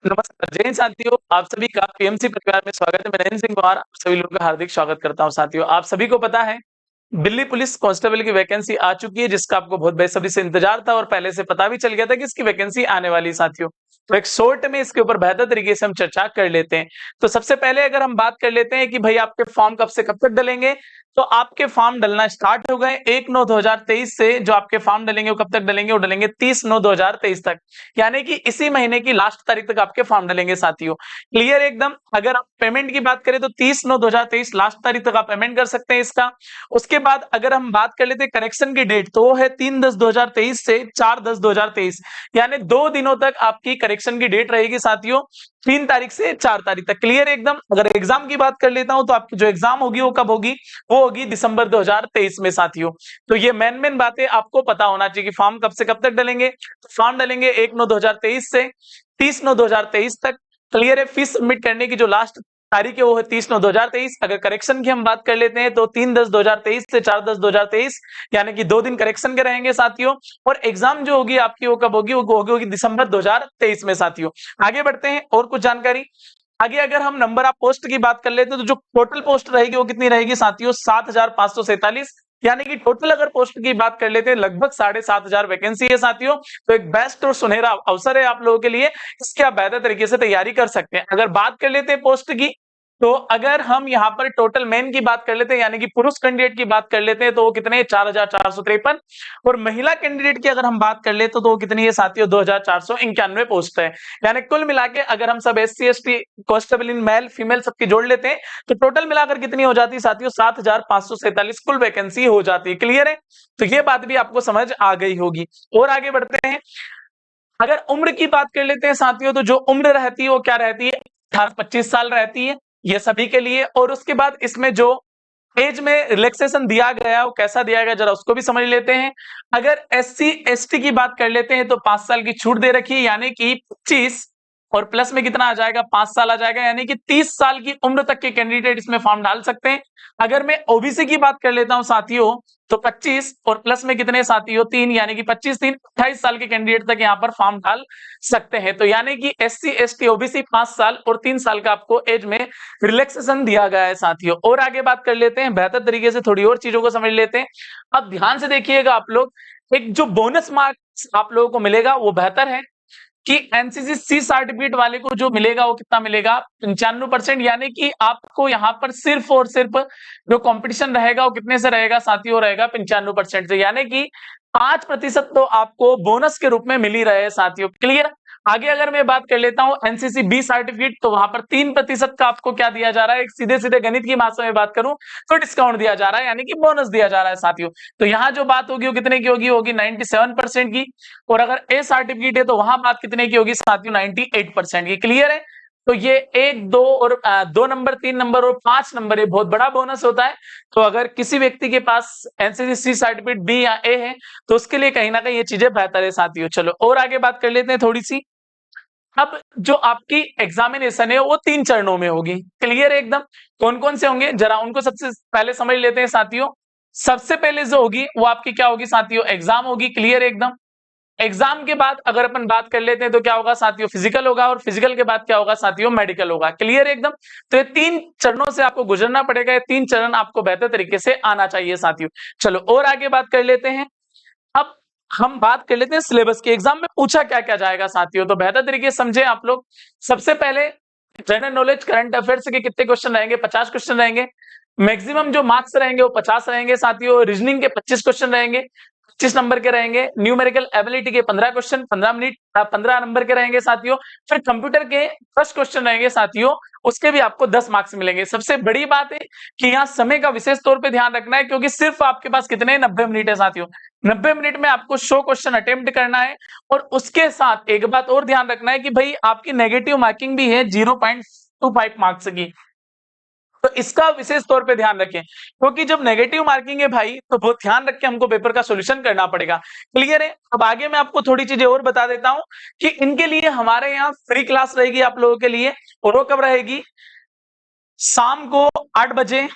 नमस्कार जय हिंद साथियों, आप सभी का पीएमसी परिवार में स्वागत है। मैं नरेंद्र सिंह कुमार आप सभी लोगों का हार्दिक स्वागत करता हूं। साथियों, आप सभी को पता है दिल्ली पुलिस कांस्टेबल की वैकेंसी आ चुकी है, जिसका आपको बहुत बेसब्री से इंतजार था और पहले से पता भी चल गया था कि इसकी वैकेंसी आने वाली है। साथियों, तो एक शॉर्ट में इसके ऊपर बेहतर तरीके से हम चर्चा कर लेते हैं। तो सबसे पहले अगर हम बात कर लेते हैं कि भाई आपके फॉर्म कब से कब तक डलेंगे, तो आपके फॉर्म डलना स्टार्ट हो गए 1/9/2023 से। जो आपके फॉर्म डलेंगे वो कब तक डलेंगे, वो डलेंगे 30/9/2023 तक, यानी कि इसी महीने की लास्ट तारीख तक आपके फॉर्म डलेंगे। साथियों, क्लियर एकदम। अगर आप पेमेंट की बात करें तो 30/9/2023 लास्ट तारीख तक आप पेमेंट कर सकते हैं इसका। उसके बाद अगर हम बात कर लेते हैं करेक्शन की डेट, तो वो है 3/10/2023 से 4/10/2023, यानी 2 दिनों तक आपकी करेक्शन की डेट रहेगी। साथियों, 3 तारीख से 4 तारीख तक। क्लियर एकदम। अगर एग्जाम की बात कर लेता हूं तो आपकी जो एग्जाम होगी वो कब होगी, वो होगी दिसंबर 2023 में। साथियों, तो ये मेन बातें आपको पता होना चाहिए कि फॉर्म कब से कब तक डलेंगे। तो फॉर्म डलेंगे 1/9/2023 से 30/9/2023 तक। क्लियर है। फीस सबमिट करने की जो लास्ट तारीख है वो है 30/9/2023। अगर करेक्शन की हम बात कर लेते हैं तो 3/10/2023 से 4/10/2023, यानी कि 2 दिन करेक्शन के रहेंगे। साथियों, और एग्जाम जो होगी आपकी वो कब होगी, वो होगी दिसंबर 2023 में। साथियों, आगे बढ़ते हैं और कुछ जानकारी। आगे अगर हम नंबर ऑफ पोस्ट की बात कर लेते हैं तो जो टोटल पोस्ट रहेगी वो कितनी रहेगी साथियों, 7,547, यानी कि टोटल अगर पोस्ट की बात कर लेते हैं लगभग 7,500 वैकेंसी है। साथियों, तो एक बेस्ट और सुनहरा अवसर है आप लोगों के लिए, इसके आप बेहतर तरीके से तैयारी कर सकते हैं। अगर बात कर लेते हैं पोस्ट की, तो अगर हम यहाँ पर टोटल मेन की बात कर लेते हैं, यानी कि पुरुष कैंडिडेट की बात कर लेते हैं, तो वो कितने 4,453, और महिला कैंडिडेट की अगर हम बात कर लेते तो वो कितनी है साथियों, 2,491 पोस्ट है। यानी कुल मिला के अगर हम सब SC ST constable in male female सबकी जोड़ लेते हैं तो टोटल मिलाकर कितनी हो जाती है साथियों, 7,547 कुल वैकेंसी हो जाती है। क्लियर है। तो ये बात भी आपको समझ आ गई होगी। और आगे बढ़ते हैं। अगर उम्र की बात कर लेते हैं साथियों, तो जो उम्र रहती है वो क्या रहती है, 18-25 साल रहती है, ये सभी के लिए। और उसके बाद इसमें जो एज में रिलैक्सेशन दिया गया वो कैसा दिया गया, जरा उसको भी समझ लेते हैं। अगर SC ST की बात कर लेते हैं तो 5 साल की छूट दे रखी है, यानी कि 25 और प्लस में कितना आ जाएगा, 5 साल आ जाएगा, यानी कि 30 साल की उम्र तक के कैंडिडेट इसमें फॉर्म डाल सकते हैं। अगर मैं OBC की बात कर लेता हूं साथियों, तो 25 और प्लस में कितने साथियों, 3, यानी कि 25 3 28 साल के कैंडिडेट तक यहाँ पर फॉर्म डाल सकते हैं। तो यानी कि SC ST OBC 5 साल और 3 साल का आपको एज में रिलैक्सेशन दिया गया है। साथियों, और आगे बात कर लेते हैं बेहतर तरीके से, थोड़ी और चीजों को समझ लेते हैं। अब ध्यान से देखिएगा आप लोग, एक जो बोनस मार्क्स आप लोगों को मिलेगा वो बेहतर है कि एनसीसी सी सर्टिफिकेट वाले को जो मिलेगा वो कितना मिलेगा, 95%, यानी कि आपको यहाँ पर सिर्फ और सिर्फ जो कंपटीशन रहेगा वो कितने से रहेगा साथियों, रहेगा 95% से, यानी कि 5% तो आपको बोनस के रूप में मिल ही रहे हैं। साथियों, क्लियर। आगे अगर मैं बात कर लेता हूं एनसीसी बी सर्टिफिकेट, तो वहां पर 3% का आपको क्या दिया जा रहा है, एक सीधे सीधे गणित की भाषा में बात करूं तो डिस्काउंट दिया जा रहा है, यानी कि बोनस दिया जा रहा है। साथियों, तो यहाँ जो बात होगी वो कितने की होगी, होगी 97% की। और अगर ए सर्टिफिकेट है तो वहां बात कितने की होगी साथियों, 98% की। क्लियर है। तो ये 1 2 और 2 नंबर, 3 नंबर और 5 नंबर, ये बहुत बड़ा बोनस होता है। तो अगर किसी व्यक्ति के पास एनसीसी सी सर्टिफिकेट बी या ए है तो उसके लिए कहीं ना कहीं ये चीजें बेहतर है। साथियों, चलो और आगे बात कर लेते हैं थोड़ी सी। अब जो आपकी एग्जामिनेशन है वो 3 चरणों में होगी। क्लियर है एकदम। कौन कौन से होंगे जरा उनको सबसे पहले समझ लेते हैं। साथियों, सबसे पहले जो होगी वो आपकी क्या होगी साथियों, एग्जाम होगी। क्लियर एकदम। एग्जाम के बाद अगर अपन बात कर लेते हैं तो क्या होगा साथियों, फिजिकल होगा, और फिजिकल के बाद क्या होगा साथियों, मेडिकल होगा। क्लियर एकदम। तो ये 3 चरणों से आपको गुजरना पड़ेगा, ये 3 चरण आपको बेहतर तरीके से आना चाहिए। साथियों, चलो और आगे बात कर लेते हैं। अब हम बात कर लेते हैं सिलेबस की, एग्जाम में पूछा क्या क्या जाएगा साथियों, तो बेहतर तरीके से समझे आप लोग। सबसे पहले जनरल नॉलेज करंट अफेयर्स के कितने क्वेश्चन रहेंगे, 50 क्वेश्चन रहेंगे। मैक्सिमम जो मार्क्स रहेंगे वो 50 रहेंगे। साथियों, रीजनिंग के 25 क्वेश्चन रहेंगे, 25 नंबर के रहेंगे। न्यूमेरिकल एबिलिटी के 15 क्वेश्चन, 15 नंबर के रहेंगे। साथियों, फिर कंप्यूटर के 10 क्वेश्चन रहेंगे। साथियों, उसके भी आपको 10 मार्क्स मिलेंगे। सबसे बड़ी बात है कि यहाँ समय का विशेष तौर पे ध्यान रखना है, क्योंकि सिर्फ आपके पास कितने 90 मिनट है। साथियों, 90 मिनट में आपको 100 क्वेश्चन अटेम्प्ट करना है। और उसके साथ एक बात और ध्यान रखना है कि भाई आपकी नेगेटिव मार्किंग भी है 0.25 मार्क्स की। तो इसका विशेष तौर पे ध्यान रखें, क्योंकि जब नेगेटिव मार्किंग है भाई तो बहुत ध्यान रख के हमको पेपर का सॉल्यूशन करना पड़ेगा। क्लियर है। अब आगे मैं आपको थोड़ी चीजें और बता देता हूं कि इनके लिए हमारे यहाँ फ्री क्लास रहेगी आप लोगों के लिए। और वो कब रहेगी, शाम को 8 बजे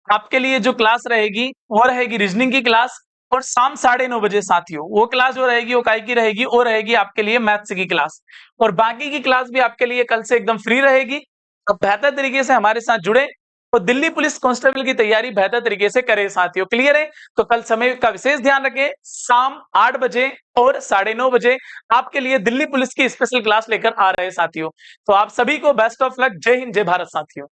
आपके लिए जो क्लास रहेगी वो रहेगी रीजनिंग की क्लास। और शाम 9:30 बजे साथियों वो क्लास जो रहेगी वो काय की रहेगी, वो रहेगी आपके लिए मैथ्स की क्लास। और बाकी की क्लास भी आपके लिए कल से एकदम फ्री रहेगी। तो बेहतर तरीके से हमारे साथ जुड़े और दिल्ली पुलिस कांस्टेबल की तैयारी बेहतर तरीके से करें साथियों। क्लियर है? तो कल समय का विशेष ध्यान रखें, शाम 8 बजे और 9:30 बजे आपके लिए दिल्ली पुलिस की स्पेशल क्लास लेकर आ रहे हैं साथियों। तो आप सभी को बेस्ट ऑफ लक। जय हिंद, जय भारत साथियों।